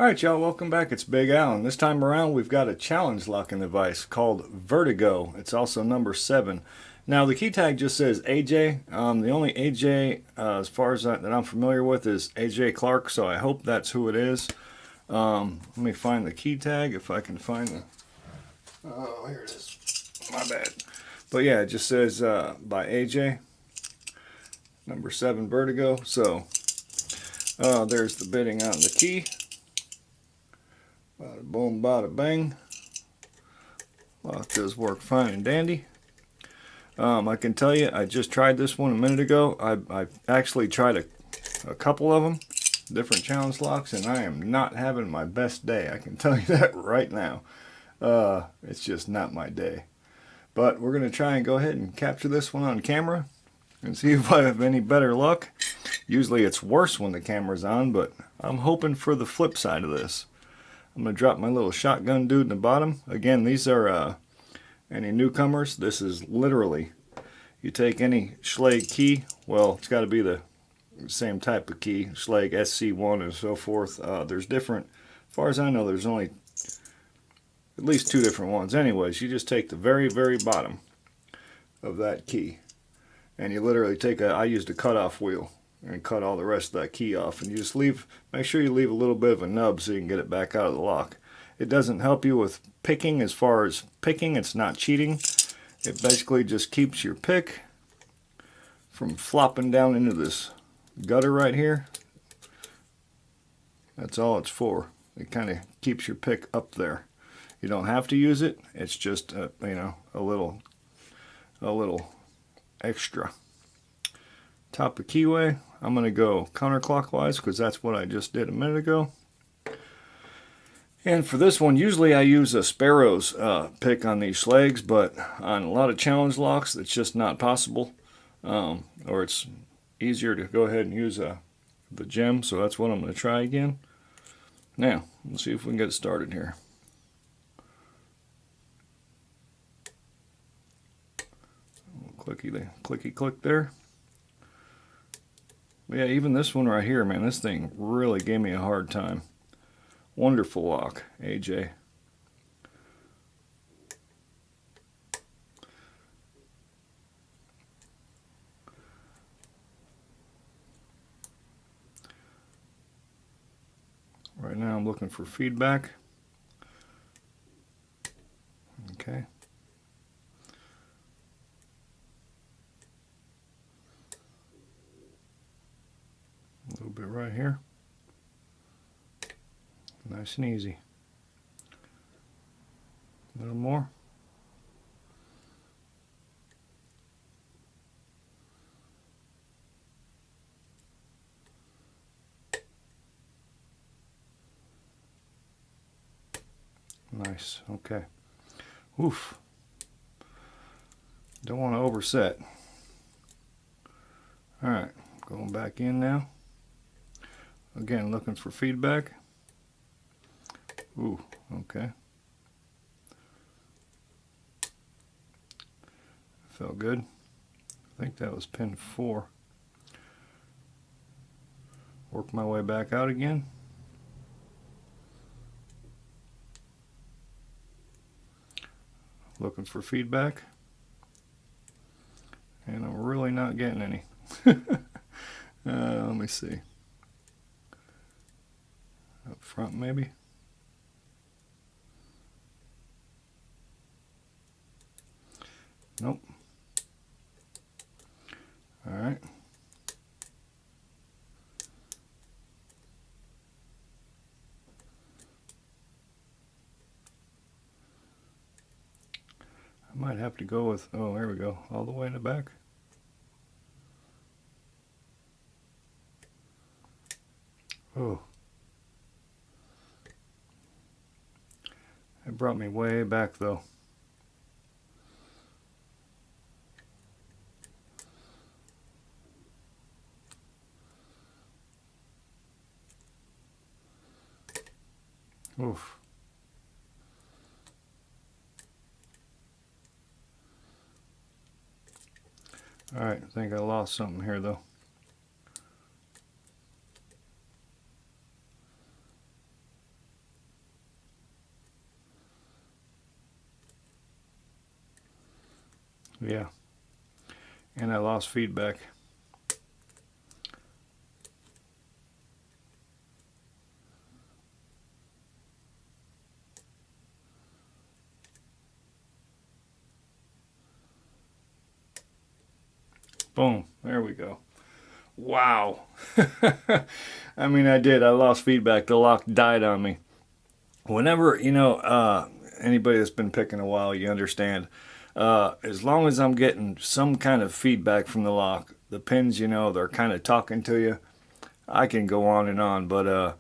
Alright y'all, welcome back. It's Big Al, and this time around we've got a challenge locking device called Vertigo. It's also number 7. Now the key tag just says AJ. The only AJ as far as that I'm familiar with is AJ Clark, so I hope that's who it is. Let me find the key tag if I can find the... Oh, here it is. My bad. But yeah, it just says by AJ, number 7 Vertigo. So there's the bitting on the key. Bada boom, bada bang. Lock does work fine and dandy. I can tell you, I just tried this one a minute ago. I actually tried a couple of them, different challenge locks, and I am not having my best day. I can tell you that right now. It's just not my day. But we're going to try and go ahead and capture this one on camera and see if I have any better luck. Usually it's worse when the camera's on, but I'm hoping for the flip side of this. I'm going to drop my little shotgun dude in the bottom. Again, these are any newcomers. This is literally, you take any Schlage key, well, it's got to be the same type of key, Schlage SC1 and so forth. There's different, as far as I know, there's only at least 2 different ones. Anyways, you just take the very, very bottom of that key, and you literally take I used a cutoff wheel and cut all the rest of that key off, and you just make sure you leave a little bit of a nub so you can get it back out of the lock. It doesn't help you with picking. As far as picking, it's not cheating. It basically just keeps your pick from flopping down into this gutter right here. That's all it's for. It kind of keeps your pick up there. You don't have to use it. It's just you know, a little extra. Top of keyway, I'm going to go counterclockwise because that's what I just did a minute ago. And for this one, usually I use a Sparrow's pick on these Schlages, but on a lot of challenge locks, it's just not possible. Or it's easier to go ahead and use the gem, so that's what I'm going to try again. Now, let's see if we can get started here. Clicky click there. But yeah, even this one right here, man, this thing really gave me a hard time. Wonderful lock, AJ. Right now I'm looking for feedback. Okay. A little bit right here. Nice and easy. A little more. Nice. Okay. Oof. Don't want to overset. Alright, going back in now. Again, looking for feedback. Ooh, okay. Felt good. I think that was pin 4. Work my way back out again. Looking for feedback. And I'm really not getting any. Let me see. Up front maybe. Nope. All right. I might have to go with, oh, there we go, all the way in the back. Oh. It brought me way back though. Oof. Alright, I think I lost something here though. Yeah. And I lost feedback. Boom. There we go. Wow. I mean, I did. I lost feedback. The lock died on me. Whenever, anybody that's been picking a while, you understand. As long as I'm getting some kind of feedback from the lock, the pins, they're kind of talking to you, I can go on and on. But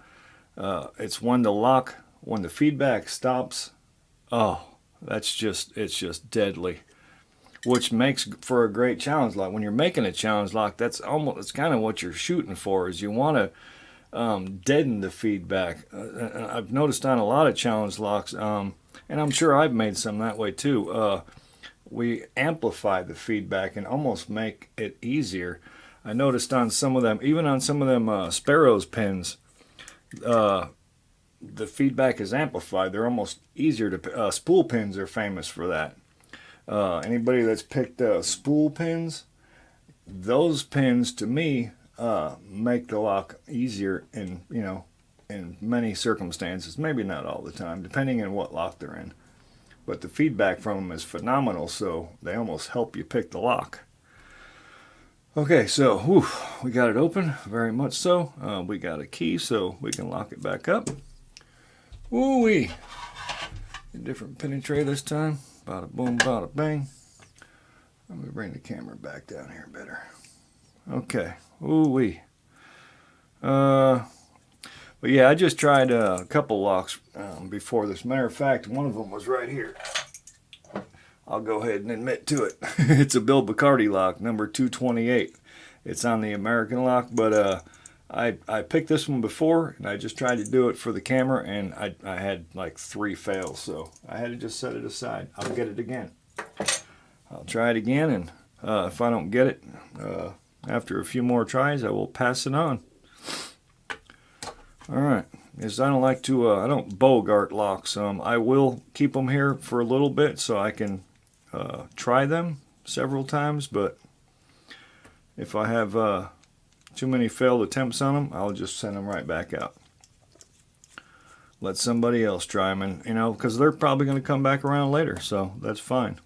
it's when the feedback stops, oh, it's just deadly. Which makes for a great challenge lock. When you're making a challenge lock, it's kind of what you're shooting for. Is you want to deaden the feedback. I've noticed on a lot of challenge locks, and I'm sure I've made some that way too. We amplify the feedback and almost make it easier. I noticed on some of them, even on some of them Sparrows pins, the feedback is amplified. They're almost easier to. Spool pins are famous for that. Anybody that's picked spool pins, those pins to me make the lock easier in many circumstances. Maybe not all the time, depending on what lock they're in. But the feedback from them is phenomenal, so they almost help you pick the lock. Okay, so we got it open, very much so. We got a key, so we can lock it back up. Ooh-wee. A different pinning tray this time. Bada boom, bada bang. Let me bring the camera back down here better. Okay. Ooh-wee. But yeah, I just tried a couple locks before this. Matter of fact, one of them was right here. I'll go ahead and admit to it. It's a Bill Bacardi lock, number 228. It's on the American lock, but I picked this one before, and I just tried to do it for the camera, and I had like 3 fails, so I had to just set it aside. I'll get it again. I'll try it again, and if I don't get it, after a few more tries, I will pass it on. All right, because I don't like to, I don't bogart locks. I will keep them here for a little bit so I can try them several times, but if I have too many failed attempts on them, I'll just send them right back out. Let somebody else try them, and because they're probably going to come back around later, so that's fine.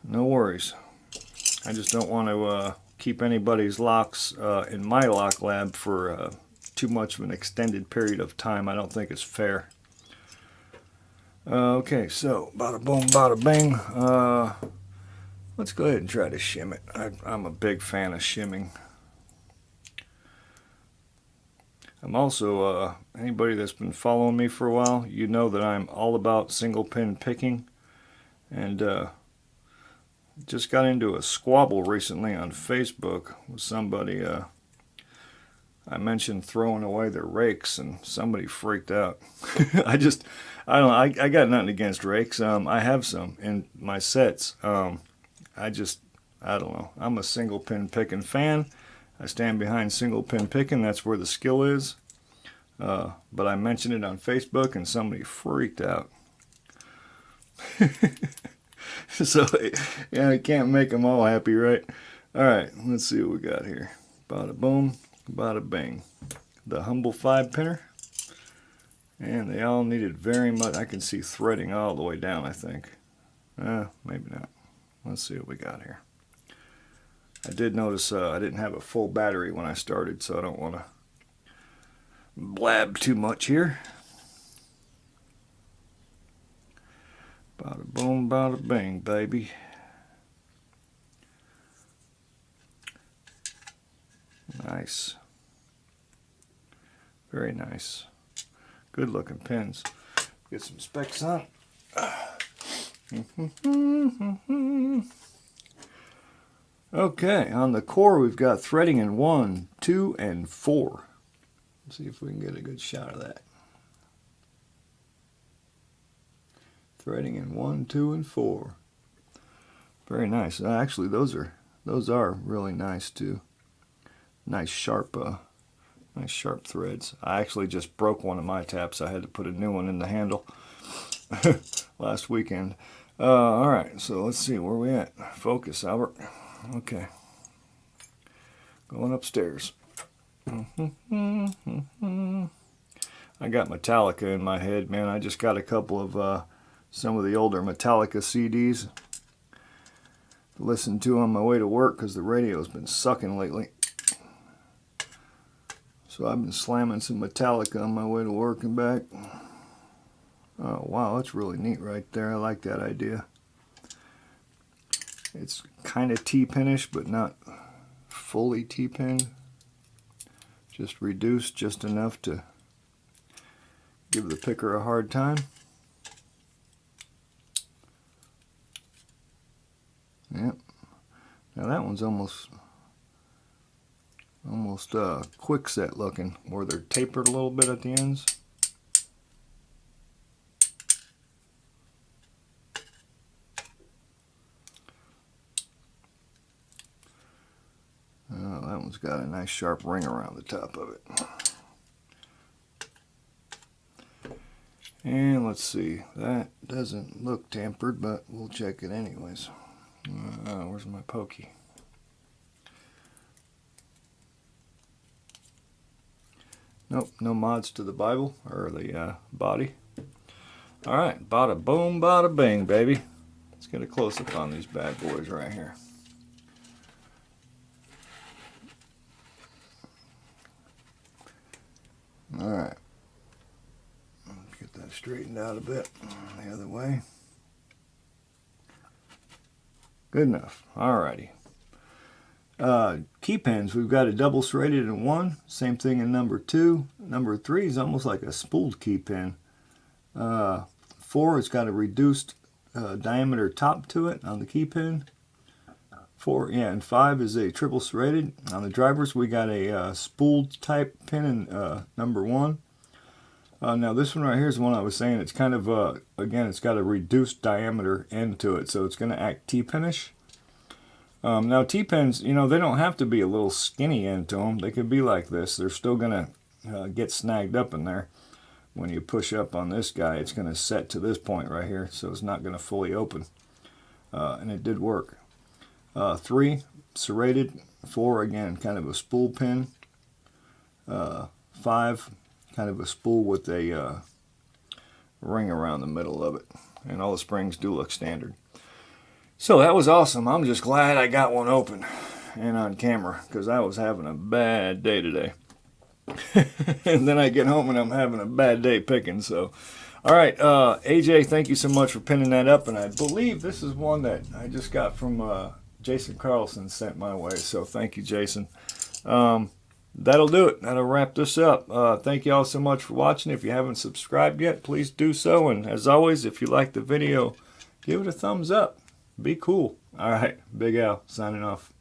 No worries. I just don't want to keep anybody's locks in my lock lab for too much of an extended period of time. I don't think it's fair. Okay, so bada boom, bada bang. Let's go ahead and try to shim it. I'm a big fan of shimming. I'm also, anybody that's been following me for a while, you know that I'm all about single pin picking. And just got into a squabble recently on Facebook with somebody. I mentioned throwing away their rakes, and somebody freaked out. I got nothing against rakes. I have some in my sets. I don't know. I'm a single pin picking fan. I stand behind single pin picking. That's where the skill is. But I mentioned it on Facebook, and somebody freaked out. So, yeah, I can't make them all happy, right? All right, let's see what we got here. Bada boom, bada bang. The Humble 5 pinner. And they all needed very much. I can see threading all the way down, I think. Maybe not. Let's see what we got here. I did notice I didn't have a full battery when I started, so I don't want to blab too much here. Bada boom, bada bang, baby. Nice. Very nice. Good looking pins. Get some specs on. Okay, on the core we've got threading in 1, 2, and 4. Let's see if we can get a good shot of that. Threading in 1, 2, and 4. Very nice. Actually, those are really nice too. Nice sharp threads. I actually just broke one of my taps. I had to put a new one in the handle last weekend. All right, so let's see where we at. Focus, Albert. Okay, going upstairs. I got Metallica in my head, man. I just got a couple of some of the older Metallica CDs to listen to on my way to work because the radio's been sucking lately. So I've been slamming some Metallica on my way to work and back. Oh, wow, that's really neat right there. I like that idea. It's kind of T-pinish, but not fully T-pinned. Just reduced just enough to give the picker a hard time. Yep. Now that one's almost quickset looking, where they're tapered a little bit at the ends. Oh, that one's got a nice sharp ring around the top of it. And let's see, that doesn't look tampered, but we'll check it anyways. Where's my pokey? Nope, no mods to the Bible or the body. All right, bada boom, bada bing, baby. Let's get a close up on these bad boys right here. All right, let's get that straightened out a bit the other way. Good enough. Alrighty. Key pins, we've got a double serrated in 1. Same thing in number 2. Number 3 is almost like a spooled key pin. 4, it's got a reduced diameter top to it on the key pin. 4, yeah, and 5 is a triple serrated. On the drivers, we got a spooled type pin in number 1. Now this one right here is the one I was saying. It's kind of, again, it's got a reduced diameter end to it, so it's going to act T-pinish. Now T-pins, you know, they don't have to be a little skinny end to them. They could be like this. They're still going to get snagged up in there. When you push up on this guy, it's going to set to this point right here, so it's not going to fully open. And it did work. 3, serrated. 4, again, kind of a spool pin. 5, kind of a spool with a ring around the middle of it. And all the springs do look standard. So that was awesome. I'm just glad I got one open and on camera, because I was having a bad day today. And then I get home and I'm having a bad day picking. So, all right, AJ, thank you so much for pinning that up. And I believe this is one that I just got from Jason Carlson sent my way. So thank you, Jason. That'll do it. That'll wrap this up. Thank you all so much for watching. If you haven't subscribed yet, please do so. And as always, if you like the video, give it a thumbs up. Be cool. All right, Big Al signing off.